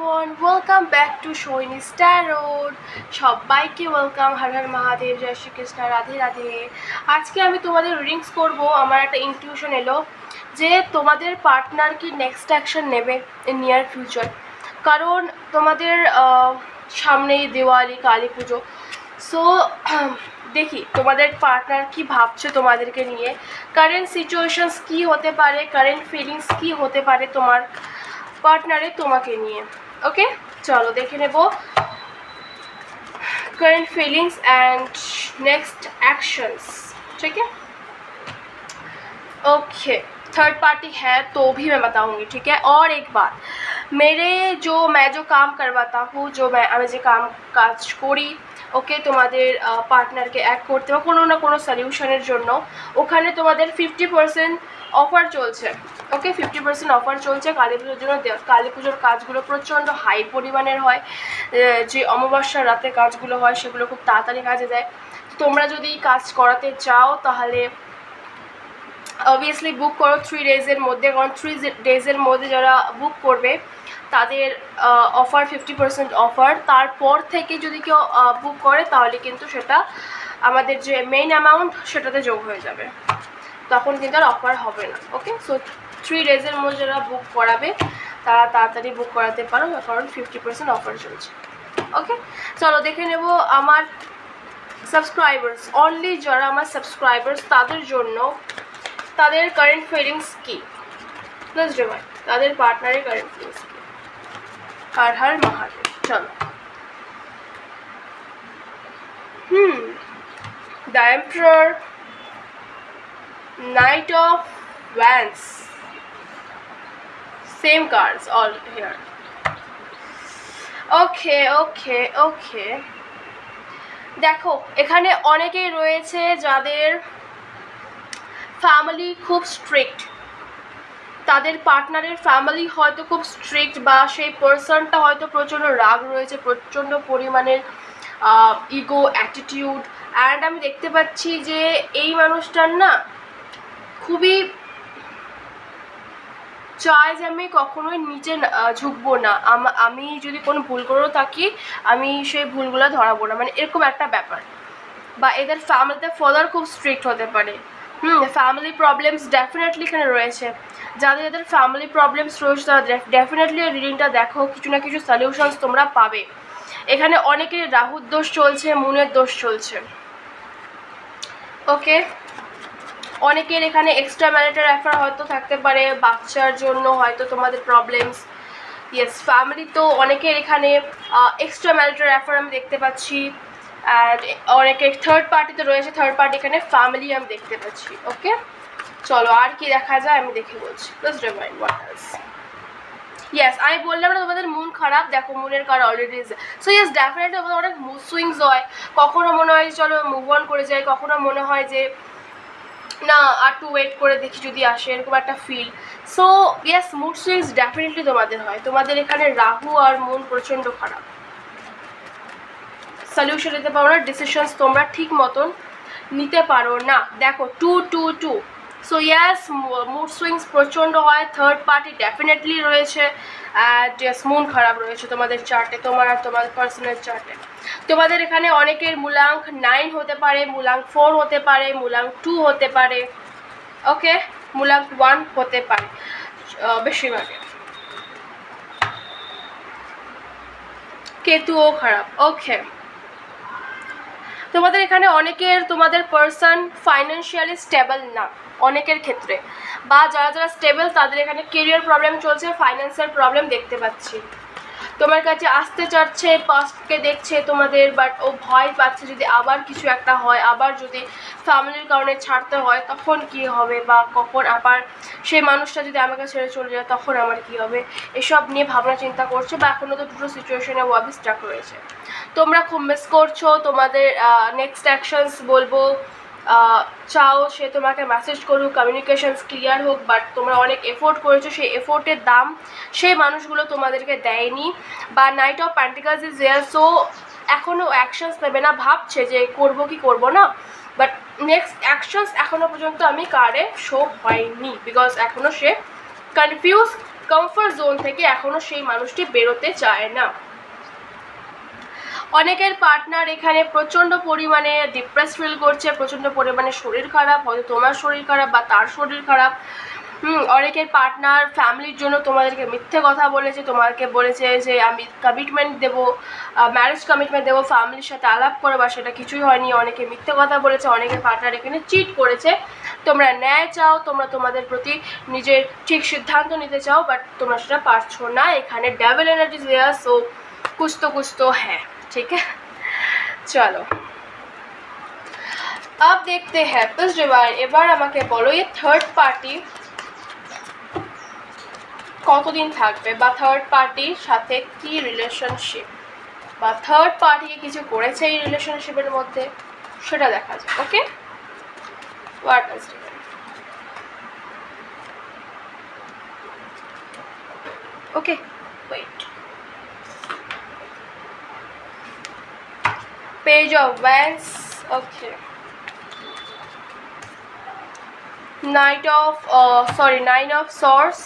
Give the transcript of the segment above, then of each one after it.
everyone, welcome back to Shoini Tarot. সবাইকে welcome. Har Har Mahadev, জয় শ্রীকৃষ্ণ, রাধে রাধে। আজকে আমি তোমাদের রিডিংস করব। আমার একটা ইনটিউশন এলো যে তোমাদের পার্টনার কি নেক্সট অ্যাকশন নেবে ইন নিয়ার ফিউচার। কারণ তোমাদের সামনেই দিওয়ালি, কালী পুজো। সো দেখি তোমাদের পার্টনার কি ভাবছে তোমাদেরকে নিয়ে, কারেন্ট সিচুয়েশনস কি হতে পারে, কারেন্ট ফিলিংস কি হতে পারে তোমার পার্টনারে তোমাকে নিয়ে। ওকে, চলো দেখে নেব current feelings and next actions. ठीक है, ओके। थर्ड पार्टी है तो भी मैं बताऊंगी, ठीक है। और एक बात, मैं जो काम करवाता हूँ, जो मैं जो काम काज करी, ওকে, তোমাদের পার্টনারকে অ্যাড করতে বা কোনো না কোনো সলিউশনের জন্য ওখানে তোমাদের 50% অফার চলছে। ওকে, 50% অফার চলছে কালী পুজোর জন্য। কালী পুজোর কাজগুলো প্রচণ্ড হাই পরিমাণের হয়, যে অমাবস্যার রাতে কাজগুলো হয় সেগুলো খুব তাড়াতাড়ি কাজে দেয়। তোমরা যদি কাজ করাতে চাও তাহলে অবভিয়াসলি বুক করো 3 ডেজের মধ্যে, কারণ 3 ডেজের মধ্যে যারা বুক করবে তাদের অফার 50% অফার। তারপর থেকে যদি কেউ বুক করে তাহলে কিন্তু সেটা আমাদের যে মেইন অ্যামাউন্ট সেটাতে যোগ হয়ে যাবে, তখন কিন্তু আর অফার হবে না। ওকে, সো 3 ডেজের মধ্যে যারা বুক করাবে তারা তাড়াতাড়ি বুক করাতে পারো, কারণ 50% অফার চলছে। ওকে, চলো দেখে নেব আমার সাবস্ক্রাইবার্স, অনলি যারা আমার সাবস্ক্রাইবার্স তাদের জন্য তাদের কারেন্ট ফিলিংস কী। প্লাস ডিভাইন তাদের পার্টনারের কারেন্ট ফিলিংস কী। हर हर महादेव। चलो, the Emperor, Knight of Wands, same cards all here. Okay. দেখো, এখানে অনেকেই রয়েছে যাদের ফ্যামিলি খুব স্ট্রিক্ট, তাদের পার্টনারের ফ্যামিলি হয়তো খুব স্ট্রিক্ট, বা সেই পার্সনটা হয়তো প্রচণ্ড রাগ রয়েছে, প্রচণ্ড পরিমাণের ইগো, অ্যাটিটিউড। অ্যান্ড আমি দেখতে পাচ্ছি যে এই মানুষটার না খুবই চায় যে আমি কখনোই নিচে ঝুঁকবো না, আমি যদি কোনো ভুল করেও থাকি আমি সেই ভুলগুলো ধরাবো না, মানে এরকম একটা ব্যাপার। বা এদের ফ্যামিলিতে ফাদার খুব স্ট্রিক্ট হতে পারে। ফ্যামিলি প্রবলেমস ডেফিনেটলি এখানে রয়েছে। যাদের ফ্যামিলি প্রবলেমস রয়েছে তারা ডেফিনেটলি রিডিংটা দেখো, কিছু না কিছু সলিউশনস তোমরা পাবে। এখানে অনেকের রাহুর দোষ চলছে, মুনের দোষ চলছে। ওকে, অনেকের এখানে এক্সট্রা ম্যারিটাল অ্যাফেয়ার হয়তো থাকতে পারে, বাচ্চার জন্য হয়তো তোমাদের প্রবলেমস। ইয়েস, ফ্যামিলি তো অনেকের এখানে এক্সট্রা ম্যারিটাল অ্যাফেয়ার আমি দেখতে পাচ্ছি। আর অনেকে থার্ড পার্টিতে রয়েছে, থার্ড পার্টি এখানে ফ্যামিলি আমি দেখতে পাচ্ছি। ওকে, চলো আর কি দেখা যায় আমি দেখে বলছি। Plus divine what else. Yes, আমি বললাম না তোমাদের মন খারাপ, দেখো মনের কার অলরেডি। সো ইয়েস, ডেফিনেটলি তোমাদের অনেক মুড সুইংস হয়। কখনো মনে হয় চলো মুভ অন করে যাই, কখনো মনে হয় যে না আর একটু ওয়েট করে দেখি যদি আসে, এরকম একটা feel. So yes, mood swings definitely তোমাদের হয়। তোমাদের এখানে রাহু আর মন প্রচণ্ড খারাপ, সলিউশন নিতে পারো না, ডিসিশনস তোমরা ঠিক মতন নিতে পারো না। দেখো 2-2-2। সো ইয়াস, মুড সুইংস প্রচণ্ড হয়। থার্ড পার্টি ডেফিনেটলি রয়েছে, অ্যান্ড ইয়াস মন খারাপ রয়েছে তোমাদের চার্টে, তোমার আর তোমাদের পার্সোনাল চার্টে। তোমাদের এখানে অনেকের মূলাঙ্ক 9 হতে পারে, মূলাঙ্ক 4 হতে পারে, মূলাঙ্ক 2 হতে পারে। ওকে, মূলাঙ্ক 1 হতে পারে বেশিরভাগে। কেতুও খারাপ। ওকে, তোমাদের এখানে অনেকের তোমাদের পার্সন ফাইন্যান্সিয়ালি স্টেবল না অনেকের ক্ষেত্রে, বা যারা স্টেবল তাদের এখানে কেরিয়ার প্রবলেম চলছে, ফাইন্যান্সিয়াল প্রবলেম দেখতে পাচ্ছি। তোমার কাছে আসতে চাচ্ছে, পাস্টকে দেখছে তোমাদের, বাট ও ভয় পাচ্ছে যদি আবার কিছু একটা হয়, আবার যদি ফ্যামিলির কারণে ছাড়তে হয় তখন কি হবে, বা কখন আবার সেই মানুষটা যদি আমাকে ছেড়ে চলে যায় তখন আমার কি হবে, এসব নিয়ে ভাবনা চিন্তা করছে। বা এখনও তো দুটো সিচুয়েশনে ওয়াবি স্টাক রয়েছে। তোমরা খুব মিস করছো তোমাদের নেক্সট অ্যাকশনস বলবো। চাও সে তোমাকে মেসেজ করুক, কমিউনিকেশনস ক্লিয়ার হোক, বাট তোমরা অনেক এফোর্ট করেছো, সেই এফোর্টের দাম সেই মানুষগুলো তোমাদেরকে দেয়নি। বা knight of pentacles is there. So এখনও অ্যাকশনস নেবে না, ভাবছে যে করবো কি করবো না, বাট নেক্সট অ্যাকশনস এখনও পর্যন্ত আমি কার্ডে শো হয়নি, বিকজ এখনও সে কনফিউজ কমফর্ট জোন থেকে এখনও সেই মানুষটি বেরোতে চায় না। অনেকের পার্টনার এখানে প্রচণ্ড পরিমাণে ডিপ্রেস ফিল করছে, প্রচণ্ড পরিমাণে শরীর খারাপ, হয়তো তোমার শরীর খারাপ বা তার শরীর খারাপ। অনেকের পার্টনার ফ্যামিলির জন্য তোমাদেরকে মিথ্যে কথা বলেছে, তোমাকে বলেছে যে আমি কমিটমেন্ট দেবো, ম্যারেজ কমিটমেন্ট দেবো, ফ্যামিলির সাথে আলাপ করে, বা সেটা কিছুই হয়নি। অনেকে মিথ্যে কথা বলেছে, অনেকের পার্টনার এখানে চিট করেছে। তোমরা ন্যায় চাও, তোমরা তোমাদের প্রতি নিজের ঠিক সিদ্ধান্ত নিতে চাও, বাট তোমরা সেটা পারছো না। এখানে ডেভিল এনার্জি দেয়া, সো कुछ तो है, ठीक है। चलो अब देखते हैं प्लस डिवाइन এবার আমাকে বলো এই থার্ড পার্টি কতদিন থাকবে, বা থার্ড পার্টির সাথে কি রিলেশনশিপ, বা থার্ড পার্টি কিছু করেছে এই রিলেশনশিপের মধ্যে, সেটা দেখা যায়। Okay, what is divine? Okay, wait. Page of Wands, okay. Nine of Swords.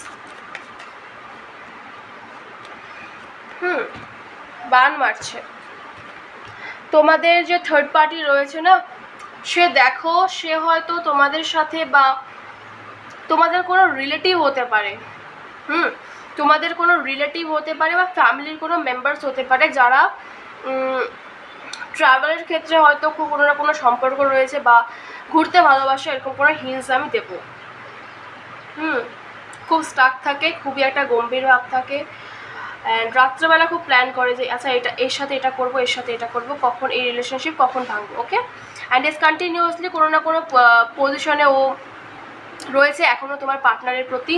বান মারছে। তোমাদের যে থার্ড পার্টি রয়েছে না, সে দেখো, সে হয়তো তোমাদের সাথে, বা তোমাদের কোনো রিলেটিভ হতে পারে, তোমাদের কোনো রিলেটিভ হতে পারে, বা ফ্যামিলির কোনো মেম্বার্স হতে পারে, যারা ট্রাভেলের ক্ষেত্রে হয়তো কোনো না কোনো সম্পর্ক রয়েছে, বা ঘুরতে ভালোবাসে, এরকম কোনো হিলস আমি দেবো। খুব স্টাক থাকে, খুবই একটা গম্ভীর ভাব থাকে, অ্যান্ড রাত্রেবেলা খুব প্ল্যান করে যে আচ্ছা এটা এর সাথে এটা করবো, এর সাথে এটা করবো, কখন এই রিলেশনশিপ কখন ভাঙবো। ওকে, অ্যান্ড ইস কন্টিনিউয়াসলি কোনো না কোনো পজিশনে ও রয়েছে এখনও তোমার পার্টনারের প্রতি।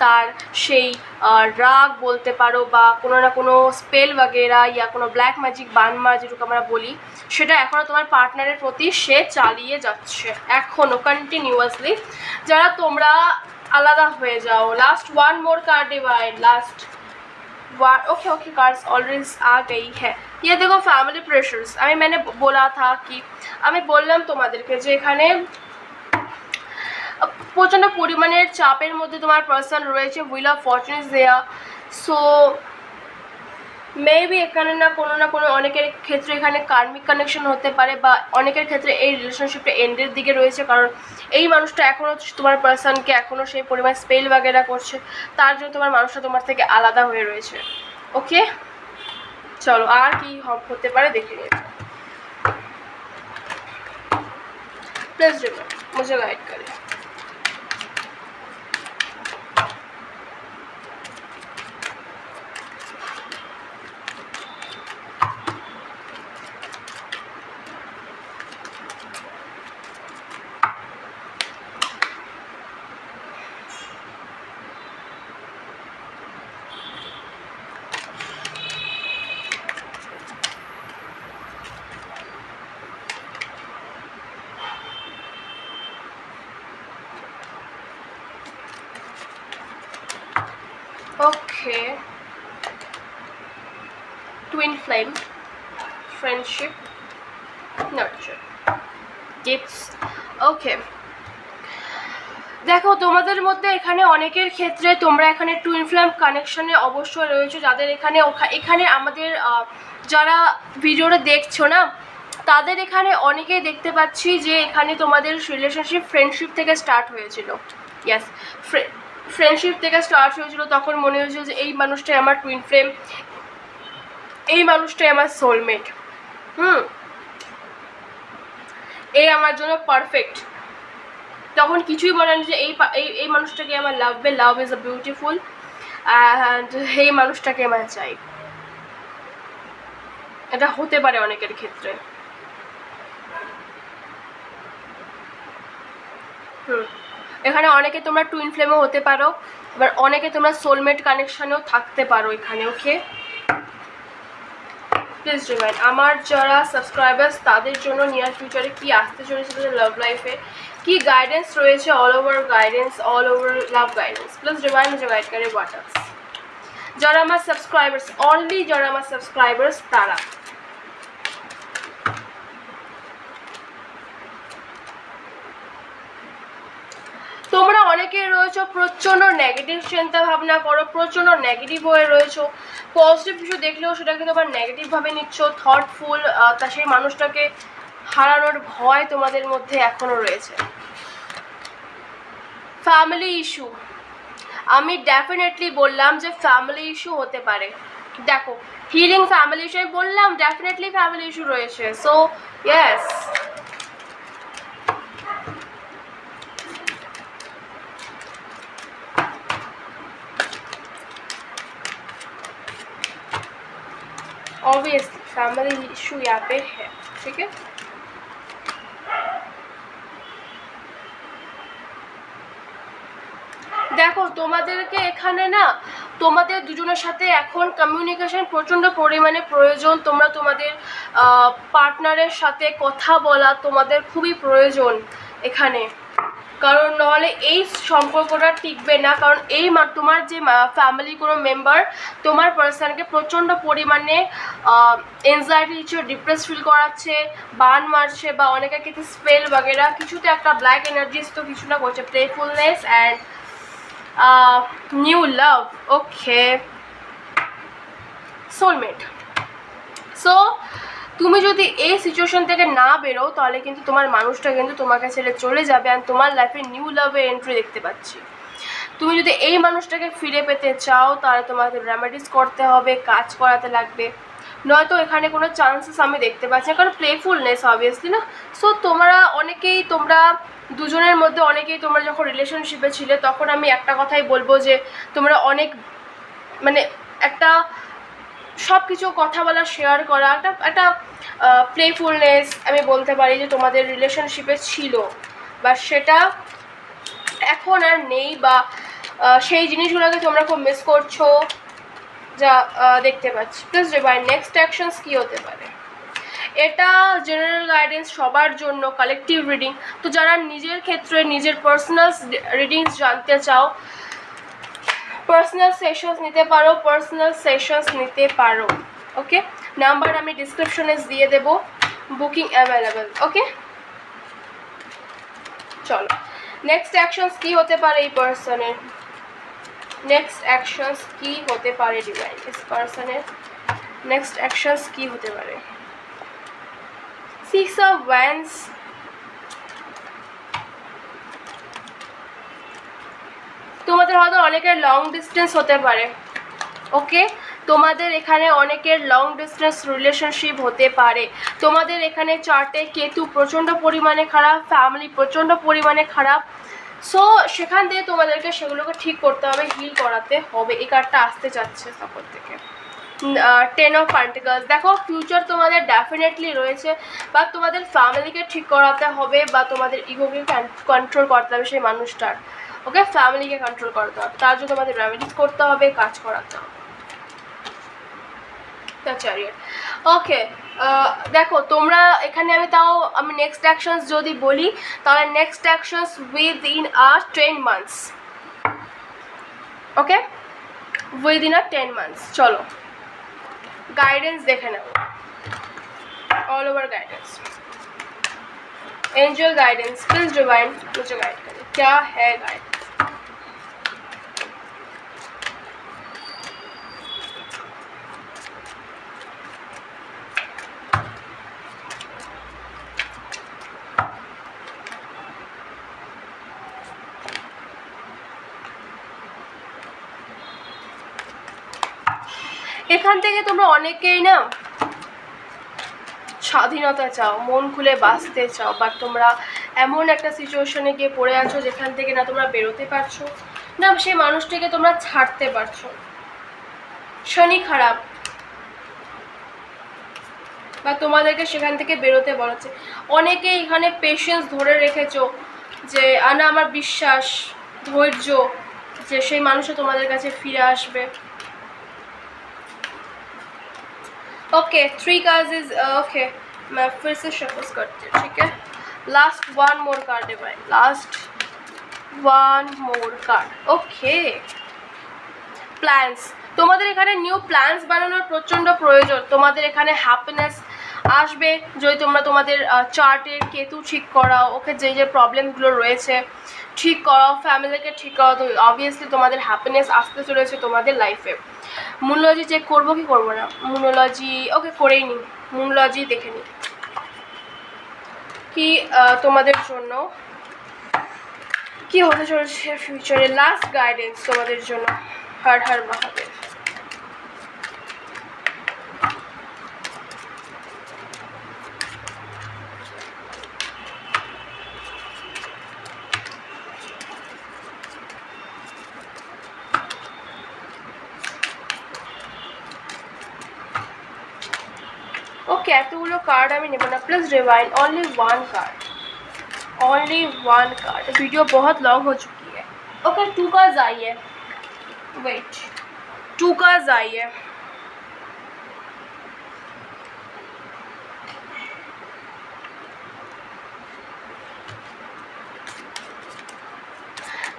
তার সেই রাগ বলতে পারো, বা কোনো না কোনো স্পেল বাগেরা, ইয়া কোনো ব্ল্যাক ম্যাজিক বানমা যেটুকু আমরা বলি, সেটা এখনও তোমার পার্টনারের প্রতি সে চালিয়ে যাচ্ছে এখনও কন্টিনিউয়াসলি। যারা তোমরা আলাদা হয়ে যাও, last one more card divine, last one. Okay cards already आ गई है। ये देखो फैमिली प्रेशर्स, मैंने बोला था कि আমি বললাম তোমাদেরকে যে এখানে প্রচণ্ড পরিমাণের চাপের মধ্যে তোমার পার্সন রয়েছে। Wheel of fortune is there, so maybe এখানে না কোনো অনেকের ক্ষেত্রে এখানে কার্মিক কানেকশন হতে পারে, বা অনেকের ক্ষেত্রে এই রিলেশনশিপটা এন্ডের দিকে রয়েছে, কারণ এই মানুষটা এখনও তোমার পার্সনকে এখনও সেই পরিমাণ স্পেল বাগেরা করছে, তার জন্য তোমার মানুষটা তোমার থেকে আলাদা হয়ে রয়েছে। ওকে, চলো আর কি হতে পারে দেখে নিয়ে প্লিজ मुझे गाइड करें। Okay, twin flame, friendship, nurture, gifts. Okay, দেখো তোমাদের মধ্যে এখানে অনেকের ক্ষেত্রে তোমরা এখানে টুইন ফ্লেম কানেকশনে অবশ্যই রয়েছে। যাদের এখানে আমাদের যারা ভিডিওটা দেখছো না, তাদের এখানে অনেকেই দেখতে পাচ্ছি যে এখানে তোমাদের রিলেশনশিপ ফ্রেন্ডশিপ থেকে স্টার্ট হয়েছিল। ইয়েস, ফ্রেন্ডশিপ থেকে স্টার্ট হয়েছিল, তখন মনে হয়েছিল যে এই মানুষটাই আমার টুইন ফ্লেম, এই মানুষটাই আমার সোলমেট, এই আমার জন্য পারফেক্ট। তখন কিছুই বলেন যে এই মানুষটাকে আমার লাগবে, love is a beautiful, and এই মানুষটাকে আমার চাই। এটা হতে পারে অনেকের ক্ষেত্রে। এখানে অনেকে তোমরা টুইন ফ্লেমও হতে পারো, এবার অনেকে তোমরা সোলমেট কানেকশানেও থাকতে পারো এখানে। ওকে, প্লিজ ডিভাইন আমার যারা সাবস্ক্রাইবার্স তাদের জন্য নিয়ার ফিউচারে কি আসতে চলেছে, তাদের লাভ লাইফে কি গাইডেন্স রয়েছে, all over guidance, all over love guidance. Please divine मुझे गाइड करे व्हाट्स। যারা আমার সাবস্ক্রাইবার্স, অনলি যারা আমার সাবস্ক্রাইবার্স তারা। তোমরা অনেকে রয়েছে রয়েছো প্রচণ্ড নেগেটিভ চিন্তা ভাবনা করো, প্রচণ্ড নেগেটিভ হয়ে রয়েছো, পজিটিভ কিছু দেখলেও সেটা কিন্তু আবার নেগেটিভভাবে নিচ্ছ, থটফুল, তা সেই মানুষটাকে হারানোর ভয় তোমাদের মধ্যে এখনও রয়েছে। ফ্যামিলি ইস্যু, আমি ডেফিনেটলি বললাম যে ফ্যামিলি ইস্যু হতে পারে। দেখো হিলিং ফ্যামিলি ইস্যু আমি বললাম, ডেফিনেটলি ফ্যামিলি ইস্যু রয়েছে। So yes, obviously family issue यहाँ पे है, ठीक है। দেখো তোমাদেরকে এখানে না, তোমাদের দুজনের সাথে এখন কমিউনিকেশন প্রচণ্ড পরিমাণে প্রয়োজন। তোমরা তোমাদের পার্টনারের সাথে কথা বলা তোমাদের খুবই প্রয়োজন এখানে, কারণ নাহলে এই সম্পর্কটা টিকবে না। কারণ এই তোমার যে ফ্যামিলি কোনো মেম্বার তোমার পার্সনকে প্রচণ্ড পরিমাণে এনজাইটি দিচ্ছে, ডিপ্রেস ফিল করাচ্ছে, বান মারছে, বা অনেকের ক্ষেত্রে স্পেল বাগেরা কিছুতে একটা ব্ল্যাক এনার্জিস তো কিছু না করছে, playfulness and new love, okay, soulmate. So তুমি যদি এই সিচুয়েশন থেকে না বেরো তাহলে কিন্তু তোমার মানুষটা কিন্তু তোমাকে ছেড়ে চলে যাবে, আর তোমার লাইফে নিউ লাভের এন্ট্রি দেখতে পাচ্ছি। তুমি যদি এই মানুষটাকে ফিরে পেতে চাও তাহলে তোমাকে রেমেডিস করতে হবে, কাজ করাতে লাগবে, নয়তো এখানে কোনো চান্সেস আমি দেখতে পাচ্ছি না, কারণ প্লেফুলনেস অবভিয়াসলি না। সো তোমরা দুজনের মধ্যে অনেকেই তোমরা যখন রিলেশনশিপে ছিলে তখন আমি একটা কথাই বলবো যে তোমরা অনেক মানে একটা সব কিছু কথা বলা, শেয়ার করা, একটা প্লেফুলনেস আমি বলতে পারি যে তোমাদের রিলেশনশিপে ছিল, বা সেটা এখন আর নেই, বা সেই জিনিসগুলোকে তোমরা খুব মিস করছো যা দেখতে পাচ্ছি। প্লিজ ডিভাইন নেক্সট অ্যাকশনস কী হতে পারে? এটা জেনারেল গাইডেন্স সবার জন্য, কালেকটিভ রিডিং। তো যারা নিজের ক্ষেত্রে নিজের পার্সোনাল রিডিংস জানতে চাও, পার্সোনাল সেশনস নিতে পারো, ওকে। নাম্বার আমি ডিসক্রিপশনে দিয়ে দেবো, বুকিং অ্যাভেলেবেল, ওকে। চলো নেক্সট অ্যাকশনস কী হতে পারে এই পার্সনের? নেক্সট অ্যাকশনস কী হতে পারে ডিভাইন? ইস পার্সনের নেক্সট অ্যাকশনস কী হতে পারে? 6 of Wands, তোমাদের হয়তো অনেকের লং ডিস্টেন্স হতে পারে, ওকে। তোমাদের এখানে অনেকের লং ডিস্টেন্স রিলেশনশিপ হতে পারে। তোমাদের এখানে চার্টে কেতু প্রচণ্ড পরিমাণে খারাপ, ফ্যামিলি প্রচণ্ড পরিমাণে খারাপ। সো সেখান থেকে তোমাদেরকে সেগুলোকে ঠিক করতে হবে, হিল করাতে হবে। এই কার্ডটা আসতে চাচ্ছে সাপোর্ট থেকে। 10 of Pentacles, দেখো ফিউচার তোমাদের ডেফিনেটলি রয়েছে, বা তোমাদের ফ্যামিলিকে ঠিক করাতে হবে, বা তোমাদের ইগোকে কন্ট্রোল করতে হবে সেই মানুষটার, ওকে। ফ্যামিলিকে কন্ট্রোল করতে হবে, তার জন্য তোমাদের রেমেডিস করতে হবে, কাজ করাতে হবে। চ্যারিয়ট, ওকে। দেখো তোমরা এখানে আমি নেক্সট অ্যাকশনস যদি বলি তাহলে নেক্সট অ্যাকশনস উইদিন 10 months, ওকে, উইদিন 10 months। চলো गाइडेंस देखे ना, all over guidance, angel guidance, please divine मुझे गाइड करें, क्या है गाइडेंस? এখান থেকে তোমরা অনেকেই না স্বাধীনতা চাও, মন খুলে বাঁচতে চাও, বাট তোমরা এমন একটা সিচুয়েশনে গিয়ে পড়ে আছো যেখান থেকে না তোমরা বেরোতে পারছো না, সেই মানুষটাকে তোমরা ছাড়তে পারছো। শনি খারাপ, বা তোমাদেরকে সেখান থেকে বেরোতে বলেছে। অনেকে এখানে পেশেন্স ধরে রেখেছো যে না আমার বিশ্বাস, ধৈর্য যে সেই মানুষও তোমাদের কাছে ফিরে আসবে। ओके 3 कार्ड्स इज ओके, मैं फिर से शफल करती हूँ, ठीक है। लास्ट 1 मोर कार्ड है भाई, लास्ट 1 मोर कार्ड, ओके। প্ল্যান্স, তোমাদের এখানে নিউ প্ল্যান্স বানানোর প্রচণ্ড প্রয়োজন। তোমাদের এখানে হ্যাপিনেস আসবে যদি তোমরা তোমাদের চার্টের কেতু ঠিক করাও, ওকে যে যে প্রবলেমগুলো রয়েছে ঠিক করাও, ফ্যামিলিকে ঠিক করাও, তো অবভিয়াসলি তোমাদের হ্যাপিনেস আসতে চলেছে তোমাদের লাইফে। মুনোলজি চেক করবো কি করবো না? মুনোলজি ওকে করেই নিই, মুনোলজি দেখে নিই কি তোমাদের জন্য কি হতে চলেছে ফিউচারে। লাস্ট গাইডেন্স তোমাদের জন্য। হর হর মহাদেব। ওকে, এতগুলো কার্ড আমি নেব না, please rewind only one card, only one card. Video बहुत लॉन्ग हो चुकी है। ओके, 2 कार्ड्स आई है, वेट 2 कार्ड्स आई है।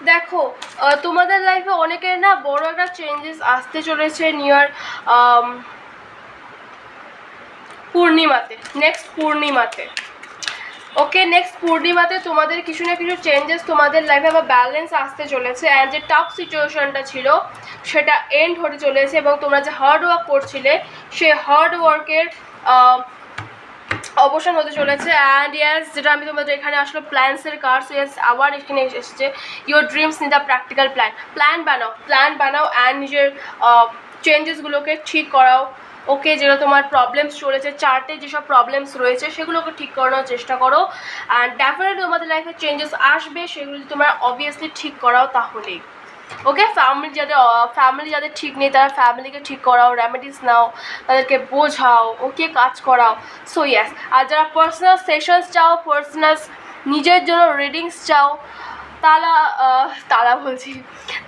দেখো তোমাদের লাইফে অনেকের না বড় একটা চেঞ্জেস আসতে চলেছে নিয়ার পূর্ণিমাতে, নেক্সট পূর্ণিমাতে। ওকে, নেক্সট পূর্ণিমাতে তোমাদের কিছু না কিছু চেঞ্জেস তোমাদের লাইফে আবার ব্যালেন্স আসতে চলেছে, অ্যান্ড যে টাফ সিচুয়েশনটা ছিল সেটা এন্ড হতে চলেছে, এবং তোমরা যে হার্ড ওয়ার্ক করছিলে সেই হার্ড ওয়ার্কের অবসান হতে চলেছে। অ্যান্ড ইয়াস, যেটা আমি তোমাদের এখানে আসলে প্ল্যান্সের কার্ডস, ইয়াস আবার এখানে এসেছে your dreams need a practical plan. Plan বানাও অ্যান্ড নিজের চেঞ্জেসগুলোকে ঠিক করাও। ওকে, যেটা তোমার প্রবলেমস চলেছে, চার্টে যেসব প্রবলেমস রয়েছে সেগুলোকে ঠিক করানোর চেষ্টা করো, অ্যান্ড ডেফিনেটলি তোমাদের লাইফে চেঞ্জেস আসবে, সেগুলো যদি তোমরা অবভিয়াসলি ঠিক করাও তাহলেই। ওকে, ফ্যামিলি যাদের ঠিক নেই তারা ফ্যামিলিকে ঠিক করাও, রেমেডিস নাও, তাদেরকে বোঝাও, ওকে কাজ করাও। সো ইয়াস, আর যারা পার্সোনাল সেশনস চাও, পার্সোনাল নিজের জন্য রিডিংস চাও,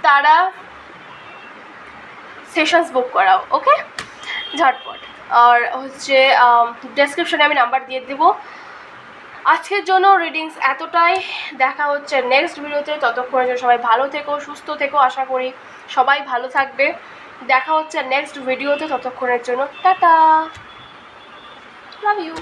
তারা সেশনস বুক করাও। ওকে, ঝটপট। আর হচ্ছে ডেসক্রিপশনে আমি নাম্বার দিয়ে দেবো। আজকের জন্য রিডিংস এতটাই, দেখা হচ্ছে নেক্সট ভিডিওতে। ততক্ষণের জন্য সবাই ভালো থেকো, সুস্থ থেকো, আশা করি সবাই ভালো থাকবে। দেখা হচ্ছে নেক্সট ভিডিওতে, ততক্ষণের জন্য টাটা, লাভ ইউ।